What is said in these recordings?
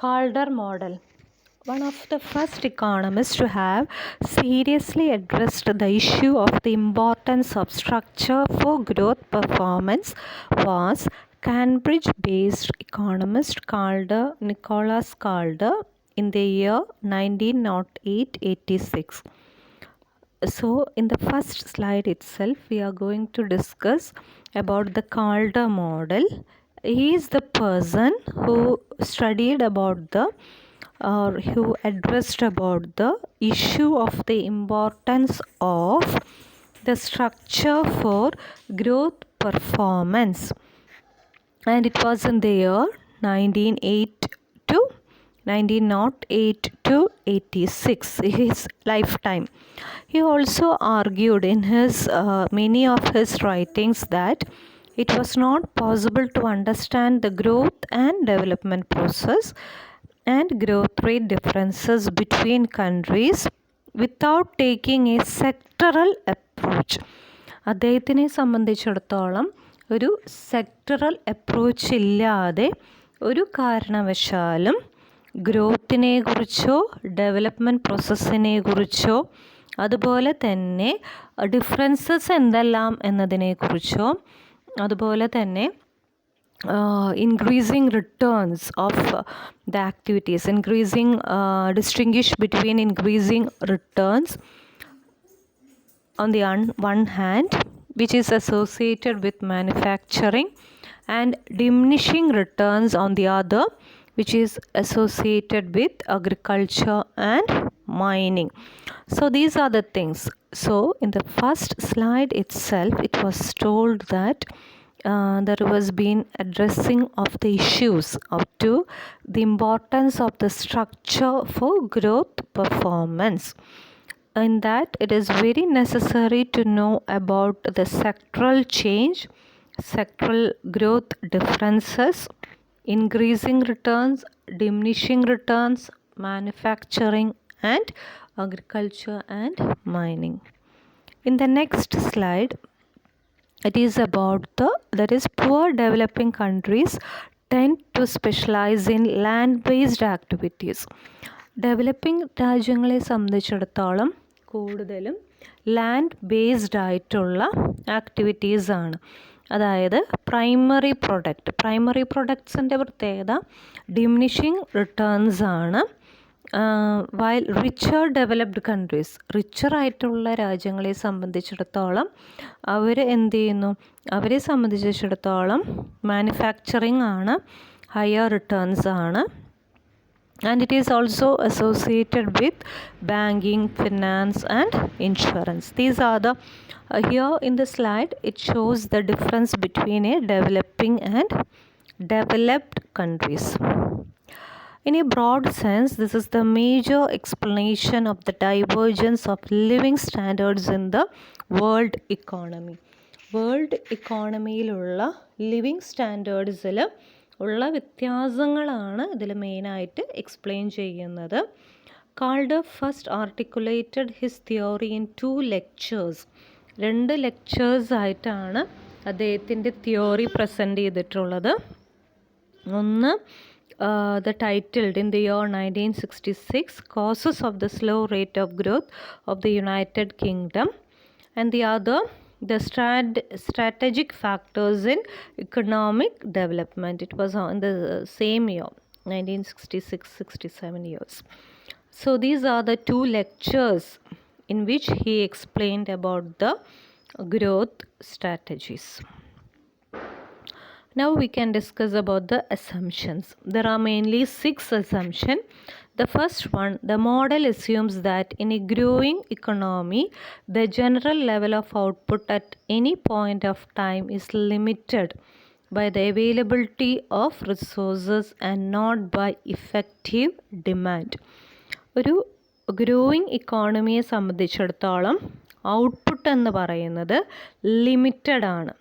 Calder model. One of the first economists to have seriously addressed the issue of the importance of structure for growth performance was Cambridge-based economist Nicholas Calder in the year 1908-86. So in the first slide itself, we are going to discuss about the Calder model. He is the person who studied about or who addressed about the issue of the importance of the structure for growth performance. And it was in the year 1908 to 86, his lifetime. He also argued in his many of his writings that it was not possible to understand the growth and development process and growth rate differences between countries without taking a sectoral approach. അദ്ദേഹത്തിനെ സംബന്ധിച്ചിടത്തോളം ഒരു sectoral approach ഇല്ലാതെ ഒരു കാരണവശാലും ഗ്രോത്തിനെ കുറിച്ചോ development പ്രോസസ്സിനെ കുറിച്ചോ അതുപോലെ തന്നെ ഡിഫറൻസസ് എന്തെല്ലാം എന്നതിനെക്കുറിച്ചോ അതുപോലെ തന്നെ increasing returns of the activities, distinguish between increasing returns on the one hand, which is associated with manufacturing, and diminishing returns on the other, which is associated with agriculture and mining. So these are the things. So in the first slide itself, it was told that there was been addressing of the issues up to the importance of the structure for growth performance. In that, it is very necessary to know about the sectoral change, sectoral growth differences, increasing returns, diminishing returns, manufacturing and agriculture and mining. In the next slide, it is about poor developing countries tend to specialize in land-based activities. Developing രാജ്യങ്ങളെ സംബന്ധിച്ചിടത്തോളം കൂടുതലും land based ആയിട്ടുള്ള ആക്ടിവിറ്റീസാണ്. അതായത് primary പ്രൊഡക്ട്സിൻ്റെ പ്രത്യേകത diminishing returns ആണ്. While richer developed countries, റിച്ചറായിട്ടുള്ള രാജ്യങ്ങളെ സംബന്ധിച്ചിടത്തോളം അവരെ സംബന്ധിച്ചിടത്തോളം മാനുഫാക്ചറിങ് ആണ്, ഹയർ റിട്ടേൺസ് ആണ്. And it is also associated with banking, finance and insurance. These are the here in the slide it shows the difference between a developing and developed countries. In a broad sense, this is the major explanation of the divergence of living standards in the world economy. World എക്കോണമിയിലുള്ള living സ്റ്റാൻഡേർഡ്സിൽ ഉള്ള വ്യത്യാസങ്ങളാണ് ഇതിൽ മെയിനായിട്ട് explain ചെയ്യുന്നത്. Kaldor first articulated his theory in 2 lectures. 2 lectures ആയിട്ടാണ് അദ്ദേഹത്തിൻ്റെ theory present ചെയ്തിട്ടുള്ളത്. ഒന്ന് the titled in the year 1966, Causes of the Slow Rate of Growth of the United Kingdom, and the other the strategic factors in economic development. It was in the same year, 1966-67 years. So these are the 2 lectures in which he explained about the growth strategies. Now we can discuss about the assumptions. There are mainly 6 assumptions. The first one, the model assumes that in a growing economy, the general level of output at any point of time is limited by the availability of resources and not by effective demand. ഒരു growing ഇക്കോണമിയെ സംബന്ധിച്ചിടത്തോളം output എന്ന് പറയുന്നത് limited ആണ്.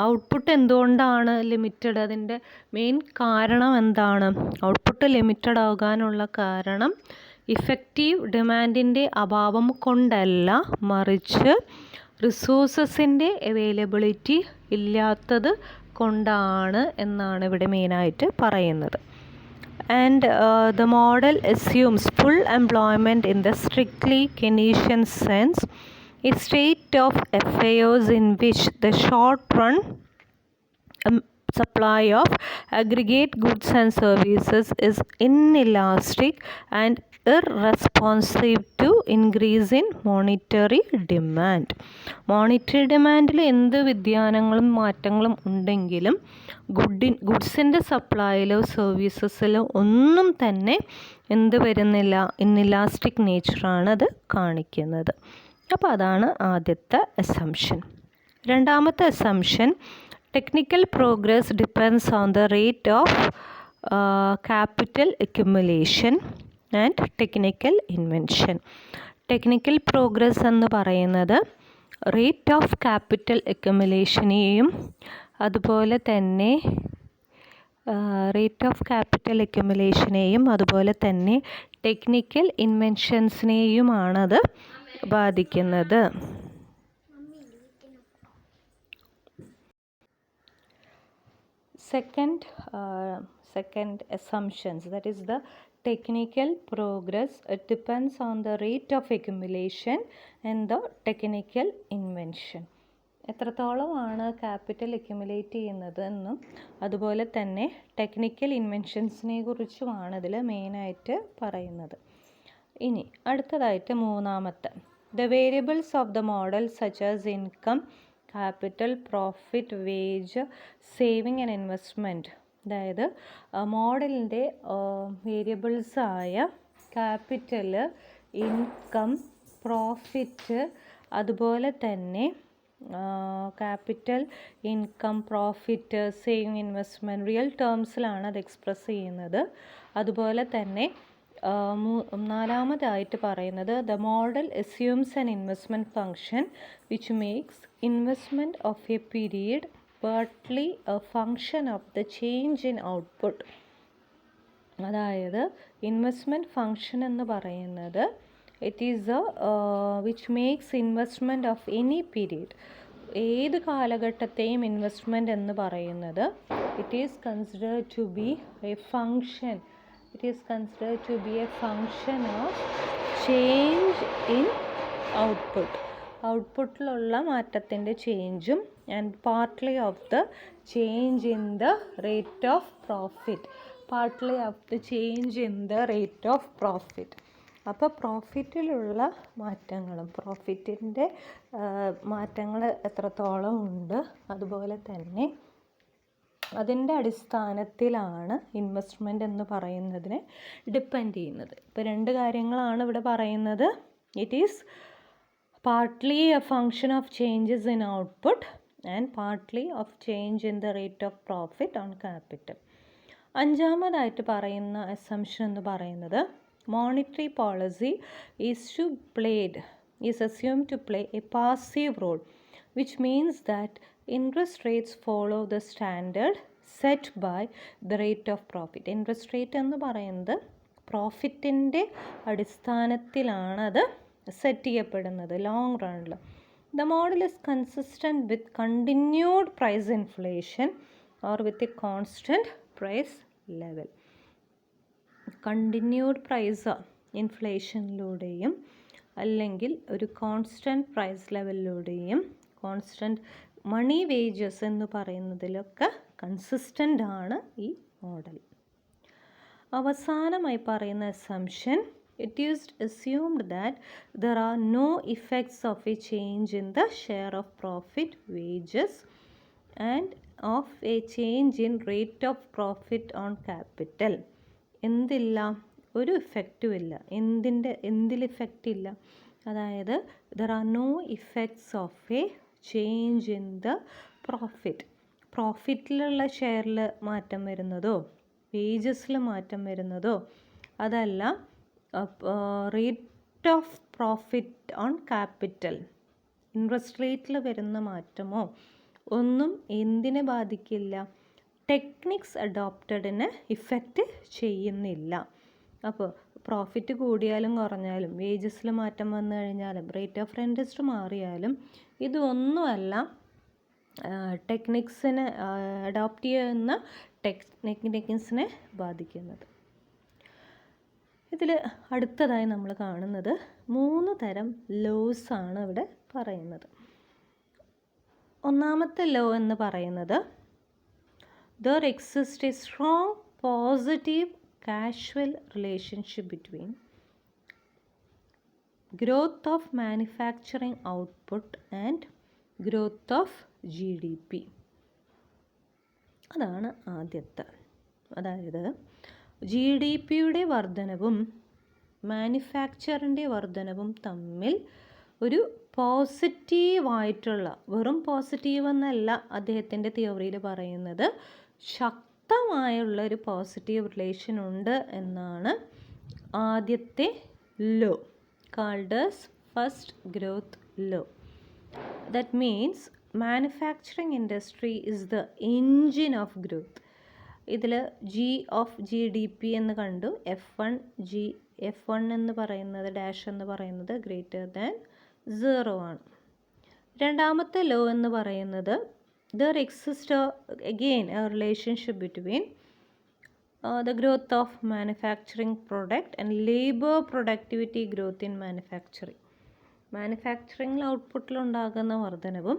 Output എന്തുകൊണ്ടാണ് limited? അതിൻ്റെ main കാരണം എന്താണ്? Output limited ആകാനുള്ള കാരണം ഇഫക്റ്റീവ് ഡിമാൻഡിൻ്റെ അഭാവം കൊണ്ടല്ല, മറിച്ച് റിസോഴ്സസിൻ്റെ അവൈലബിലിറ്റി ഇല്ലാത്തത് കൊണ്ടാണ് എന്നാണ് ഇവിടെ മെയിനായിട്ട് പറയുന്നത്. and the model assumes full employment in the strictly Keynesian sense, a state of affairs in which the short-run supply of aggregate goods and services is inelastic and irresponsive to increase in monetary demand. Monetary ഡിമാൻഡിൽ എന്ത് വ്യതിയാനങ്ങളും മാറ്റങ്ങളും ഉണ്ടെങ്കിലും ഗുഡ്സിൻ്റെ സപ്ലൈയിലോ സർവീസസിലോ ഒന്നും തന്നെ എന്ത് വരുന്നില്ല, inelastic നേച്ചറാണ് അത് കാണിക്കുന്നത്. അപ്പോൾ അതാണ് ആദ്യത്തെ അസംഷൻ. രണ്ടാമത്തെ assumption, technical progress depends on the rate of capital accumulation and technical invention. Technical progress എന്ന് പറയുന്നത് റേറ്റ് ഓഫ് ക്യാപിറ്റൽ അക്യുമുലേഷനെയും അതുപോലെ തന്നെ ടെക്നിക്കൽ ഇൻവെൻഷൻസിനെയുമാണത് ബാധിക്കുന്നത്. Second assumptions, that is the technical progress, it depends on the rate of accumulation and the technical invention. എത്രത്തോളമാണ് capital accumulate ചെയ്യുന്നത് എന്നും അതുപോലെ തന്നെ ടെക്നിക്കൽ ഇൻവെൻഷൻസിനെ കുറിച്ചുമാണ് ഇതിൽ മെയിനായിട്ട് പറയുന്നത്. ഇനി അടുത്തതായിട്ട് മൂന്നാമത്തെ, the variables of the model such as income, capital, profit, wage, saving and investment. അതായത് മോഡലിൻ്റെ വേരിയബിൾസായ ക്യാപിറ്റൽ, ഇൻകം, പ്രോഫിറ്റ്, അതുപോലെ തന്നെ capital, income, profit, saving, investment real ടേംസിലാണ് അത് എക്സ്പ്രസ് ചെയ്യുന്നത്. അതുപോലെ തന്നെ നാലാമതായിട്ട് പറയുന്നത്, the model assumes an investment function which makes investment of a period partly a function of the change in output. അതായത് ഇൻവെസ്റ്റ്മെൻറ്റ് ഫങ്ഷൻ എന്ന് പറയുന്നത് it is which makes investment of any period, ഏത് കാലഘട്ടത്തെയും ഇൻവെസ്റ്റ്മെൻറ്റ് എന്ന് പറയുന്നത് it is considered to be a function, of change in output, ഔട്ട്പുട്ടിലുള്ള മാറ്റത്തിൻ്റെ ചേഞ്ചും and partly of the change in the rate of profit, അപ്പോൾ പ്രോഫിറ്റിലുള്ള മാറ്റങ്ങളും പ്രോഫിറ്റിൻ്റെ മാറ്റങ്ങൾ എത്രത്തോളം ഉണ്ട് അതുപോലെ തന്നെ അതിൻ്റെ അടിസ്ഥാനത്തിലാണ് ഇൻവെസ്റ്റ്മെൻറ്റ് എന്ന് പറയുന്നതിനെ ഡിപ്പെൻഡ് ചെയ്യുന്നത്. ഇപ്പോൾ രണ്ട് കാര്യങ്ങളാണ് ഇവിടെ പറയുന്നത്. It is partly a function of changes in output and partly of change in the rate of profit on capital. അഞ്ചാമതായിട്ട് പറയുന്ന അസംഷൻ എന്ന് പറയുന്നത് monetary policy is assumed to play a passive role, which means that interest rates follow the standard set by the rate of profit. Interest rate എന്ന് പറയുന്നത് പ്രോഫിറ്റിൻ്റെ അടിസ്ഥാനത്തിലാണ് അത് set ചെയ്യപ്പെടുന്നത് long റണ്ണിൽ. The model is consistent with continued price inflation or with a constant price level. Continued price ഇൻഫ്ലേഷനിലൂടെയും അല്ലെങ്കിൽ ഒരു കോൺസ്റ്റൻറ്റ് പ്രൈസ് ലെവലിലൂടെയും കോൺസ്റ്റൻറ്റ് മണി വേജസ് എന്ന് പറയുന്നതിലൊക്കെ കൺസിസ്റ്റൻ്റ് ആണ് ഈ മോഡൽ. അവസാനമായി പറയുന്ന assumption, it is assumed that there are no effects of a change in the share of profit, wages and of a change in rate of profit on capital. എന്തില്ല, ഒരു ഇഫക്റ്റും ഇല്ല. എന്തിൽ ഇഫക്റ്റ് ഇല്ല? അതായത് there are no effects of a change in the profit. പ്രോഫിറ്റിലുള്ള ഷെയറിൽ മാറ്റം വരുന്നതോ വേജസിൽ മാറ്റം വരുന്നതോ അതല്ല rate of profit on capital, interest റേറ്റിൽ വരുന്ന മാറ്റമോ ഒന്നും എന്തിനെ ബാധിക്കില്ല? ടെക്നിക്സ് അഡോപ്റ്റഡിനെ ഇഫക്റ്റ് ചെയ്യുന്നില്ല. അപ്പോൾ പ്രോഫിറ്റ് കൂടിയാലും കുറഞ്ഞാലും വേജസിൽ മാറ്റം വന്നു കഴിഞ്ഞാലും റേറ്റ് ഓഫ് ഇൻട്രസ്റ്റ് മാറിയാലും ഇതൊന്നുമല്ല ടെക്നിക്സിനെ അഡോപ്റ്റ് ചെയ്യുന്ന ടെക്നിക്സിനെ ബാധിക്കുന്നത്. ഇതിൽ അടുത്തതായി നമ്മൾ കാണുന്നത് 3 തരം ലോസ് ആണ് ഇവിടെ പറയുന്നത്. ഒന്നാമത്തെ ലോ എന്ന് പറയുന്നത് there exists a strong positive causal relationship between growth of manufacturing output and growth of GDP. അതാണ് ആദ്യത്തെ. അതായത് GDPയുടെ വർധനവും മാനുഫാക്ചറിൻ്റെ വർധനവും തമ്മിൽ ഒരു പോസിറ്റീവായിട്ടുള്ള, വെറും പോസിറ്റീവ് എന്നല്ല അദ്ദേഹത്തിൻ്റെ തിയറിയിൽ പറയുന്നത്, ശക്തമായുള്ള ഒരു പോസിറ്റീവ് റിലേഷൻ ഉണ്ട് എന്നാണ് ആദ്യത്തെ law, called as first growth law. That means manufacturing industry is the engine of growth. ഇതിൽ GDP എന്ന് കണ്ടു. F1 എന്ന് പറയുന്നത്, ഡാഷ് എന്ന് പറയുന്നത് ഗ്രേറ്റർ ദാൻ 0 ആണ്. രണ്ടാമത്തെ ലോ എന്ന് പറയുന്നത് there exists again a relationship between the growth of manufacturing product and labor productivity growth in manufacturing. Manufacturing ഔട്ട്പുട്ടിലുണ്ടാകുന്ന വർധനവും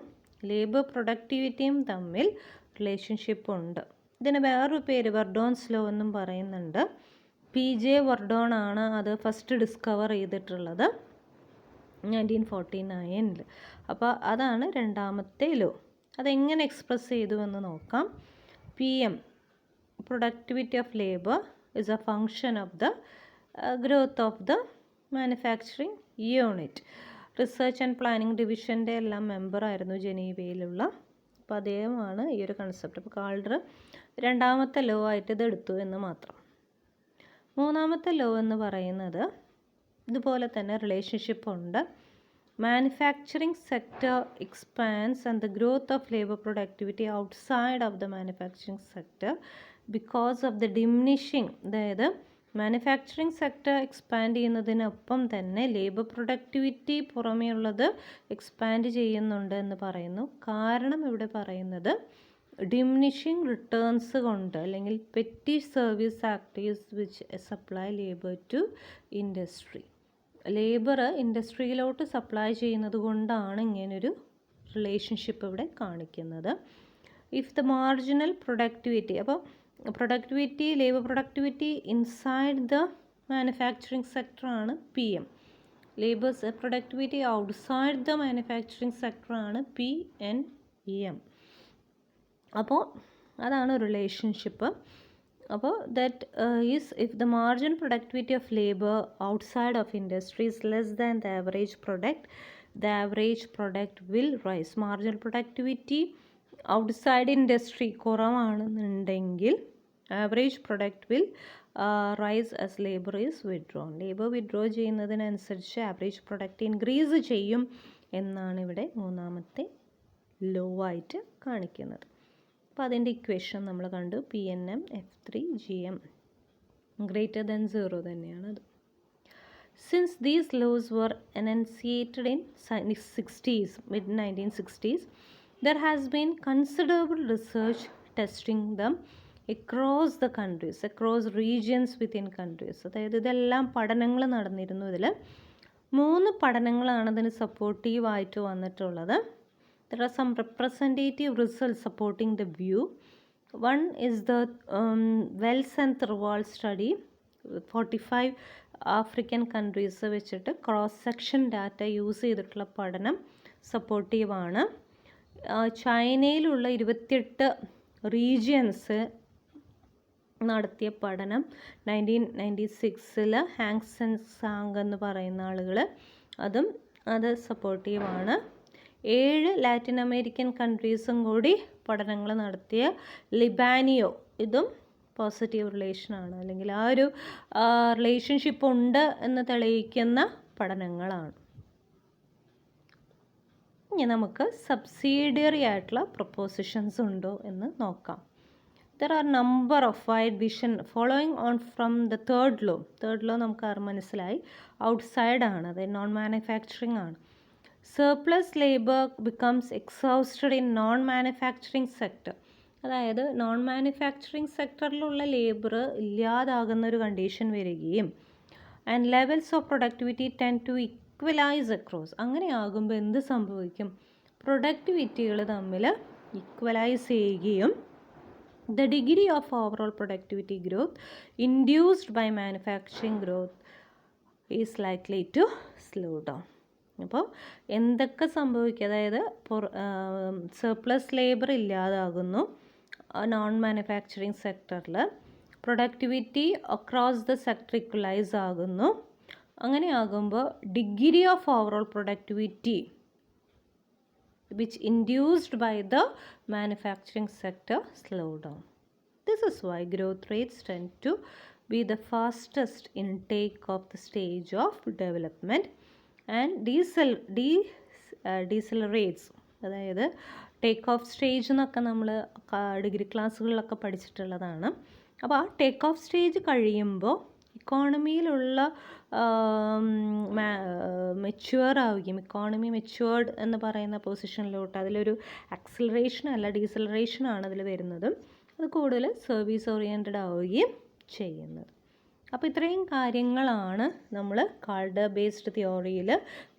ലേബർ പ്രൊഡക്ടിവിറ്റിയും തമ്മിൽ റിലേഷൻഷിപ്പ് ഉണ്ട്. ഇതിന് വേറൊരു പേര് വെർഡോൺസ് ലോ എന്നും പറയുന്നുണ്ട്. PJ വെർഡോൺ ആണ് അത് ഫസ്റ്റ് ഡിസ്കവർ ചെയ്തിട്ടുള്ളത് 1949. അപ്പോൾ അതാണ് രണ്ടാമത്തെ ലോ. അതെങ്ങനെ എക്സ്പ്രസ് ചെയ്തു എന്ന് നോക്കാം. PM productivity of labour is a function of the growth of the manufacturing unit. Research and planning ഡിവിഷൻ്റെ എല്ലാം മെമ്പറായിരുന്നു ജനീവയിലുള്ള. അപ്പോൾ അദ്ദേഹമാണ് ഈ ഒരു കൺസെപ്റ്റ്. അപ്പോൾ കാൾഡർ രണ്ടാമത്തെ ലോ ആയിട്ട് ഇത് എടുത്തു എന്ന് മാത്രം. മൂന്നാമത്തെ ലോ എന്ന് പറയുന്നത് ഇതുപോലെ തന്നെ റിലേഷൻഷിപ്പ് ഉണ്ട്. Manufacturing sector expands and the growth of labor productivity outside of the manufacturing sector because of the diminishing, അതായത് മാനുഫാക്ചറിങ് സെക്ടർ എക്സ്പാൻഡ് ചെയ്യുന്നതിനൊപ്പം തന്നെ ലേബർ പ്രൊഡക്ടിവിറ്റി പുറമേയുള്ളത് എക്സ്പാൻഡ് ചെയ്യുന്നുണ്ട് എന്ന് പറയുന്നു. കാരണം ഇവിടെ പറയുന്നത് ഡിമിനിഷിങ് റിട്ടേൺസ് കൊണ്ട്, അല്ലെങ്കിൽ petty service activities which supply labour to industry. Labour ഇൻഡസ്ട്രിയിലോട്ട് സപ്ലൈ ചെയ്യുന്നത് കൊണ്ടാണ് ഇങ്ങനൊരു റിലേഷൻഷിപ്പ് ഇവിടെ കാണിക്കുന്നത്. ഇഫ് ദ മാർജിനൽ പ്രൊഡക്ടിവിറ്റി, അപ്പോൾ productivity, labour productivity inside the manufacturing സെക്ടറാണ് PM. Labour's productivity outside the manufacturing സെക്ടറാണ് PNM. അപ്പോൾ അതാണ് റിലേഷൻഷിപ്പ്. അപ്പോൾ that is if the margin productivity of labour outside of industry is less than the average product, the average product will rise. Margin productivity outside industry കുറവാണെന്നുണ്ടെങ്കിൽ average product will rise as labour is withdrawn. Labour withdraw ചെയ്യുന്നതിനനുസരിച്ച് average product increase ചെയ്യും എന്നാണ് ഇവിടെ മൂന്നാമത്തെ law ആയിട്ട് കാണിക്കുന്നത്. അപ്പോൾ അതിൻ്റെ ഇക്വേഷൻ നമ്മൾ കണ്ടു. PNM F3 GM greater than 0 തന്നെയാണത്. Since these laws were enunciated in 60s, mid 1960s, there has been considerable research testing them across the countries, across regions within countries. അതായത് ഇതെല്ലാം പഠനങ്ങൾ നടന്നിരുന്നു. ഇതിൽ 3 പഠനങ്ങളാണ് ഇതിന് സപ്പോർട്ടീവായിട്ട് വന്നിട്ടുള്ളത്. There are some representative results supporting the view. One is the Wells and Thirlwall study. 45 African countries വെച്ചിട്ട് cross section data use ചെയ്തിട്ടുള്ള പഠനം സപ്പോർട്ടീവാണ്. ചൈനയിലുള്ള 28 റീജിയൻസ് നടത്തിയ പഠനം 1996 ഹാങ് സെൻ സാങ് എന്ന് പറയുന്ന ആളുകൾ, അത് സപ്പോർട്ടീവാണ്. 7 ലാറ്റിൻ അമേരിക്കൻ കൺട്രീസും കൂടി പഠനങ്ങൾ നടത്തിയ ലിബാനിയോ, ഇതും പോസിറ്റീവ് റിലേഷനാണ്, അല്ലെങ്കിൽ ആ ഒരു റിലേഷൻഷിപ്പ് ഉണ്ട് എന്ന് തെളിയിക്കുന്ന പഠനങ്ങളാണ്. ഇനി നമുക്ക് സബ്സിഡിയറി ആയിട്ടുള്ള പ്രൊപ്പോസിഷൻസ് ഉണ്ടോ എന്ന് നോക്കാം. There are number of wide vision following on from the third law. Third law നമുക്ക് മനസ്സിലായി, ഔട്ട്സൈഡ് ആണ്, അത് നോൺ മാനുഫാക്ചറിങ് ആണ്. Surplus labour becomes exhausted in non manufacturing sector. അതായത് നോൺ മാനുഫാക്ചറിങ് സെക്ടറിലുള്ള ലേബർ ഇല്ലാതാകുന്ന ഒരു കണ്ടീഷൻ വരികയും and levels of productivity tend to equalise across. അങ്ങനെ ആകുമ്പോൾ എന്ത് സംഭവിക്കും? പ്രൊഡക്ടിവിറ്റികൾ തമ്മിൽ ഇക്വലൈസ് ചെയ്യുകയും the degree of overall productivity growth induced by manufacturing growth is likely to slow down. അപ്പോൾ എന്തൊക്കെ സംഭവിക്കുക? അതായത് സർപ്ലസ് ലേബർ ഇല്ലാതാകുന്നു നോൺ മാനുഫാക്ചറിങ് സെക്ടറിൽ, productivity across the sector equalise ആകുന്നു. അങ്ങനെ ആകുമ്പോൾ degree of overall productivity which induced by the manufacturing sector slow down. This is why growth rates tend to be the fastest in take of the stage of development and decelerates. അതായത് take off stage എന്നൊക്കെ നമ്മൾ degree ക്ലാസ്സുകളിലൊക്കെ പഠിച്ചിട്ടുള്ളതാണ്. അപ്പോൾ ആ take off stage കഴിയുമ്പോൾ ഇക്കോണമിയിലുള്ള mature ആവുകയും, economy matured എന്ന് പറയുന്ന പൊസിഷനിലോട്ട് അതിലൊരു ആക്സിലറേഷൻ അല്ല ഡീസലറേഷനാണ് അതിൽ വരുന്നത്. അത് കൂടുതൽ സർവീസ് ഓറിയൻറ്റഡ് ആവുകയും ചെയ്യുന്നത്. അപ്പോൾ ഇത്രയും കാര്യങ്ങളാണ് നമ്മൾ കാൾഡർ ബേസ്ഡ് തിയോറിയിൽ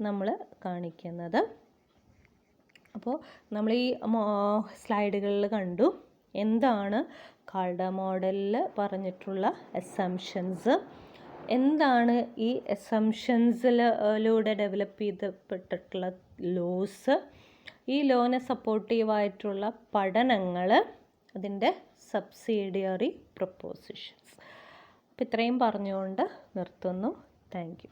നമ്മൾ കാണിക്കുന്നത്. അപ്പോൾ നമ്മൾ ഈ സ്ലൈഡുകളിൽ കണ്ടു എന്താണ് കാൾഡർ മോഡലിൽ പറഞ്ഞിട്ടുള്ള അസംഷൻസ്, എന്താണ് ഈ അസംഷൻസിലൂടെ ഡെവലപ്പ് ചെയ്യപ്പെട്ടിട്ടുള്ള ലോസ്, ഈ ലോനെ സപ്പോർട്ടീവായിട്ടുള്ള പഠനങ്ങൾ, അതിൻ്റെ സബ്സിഡിയറി പ്രൊപ്പോസിഷൻസ്. അപ്പോൾ ഇത്രയും പറഞ്ഞുകൊണ്ട് നിർത്തുന്നു. Thank you.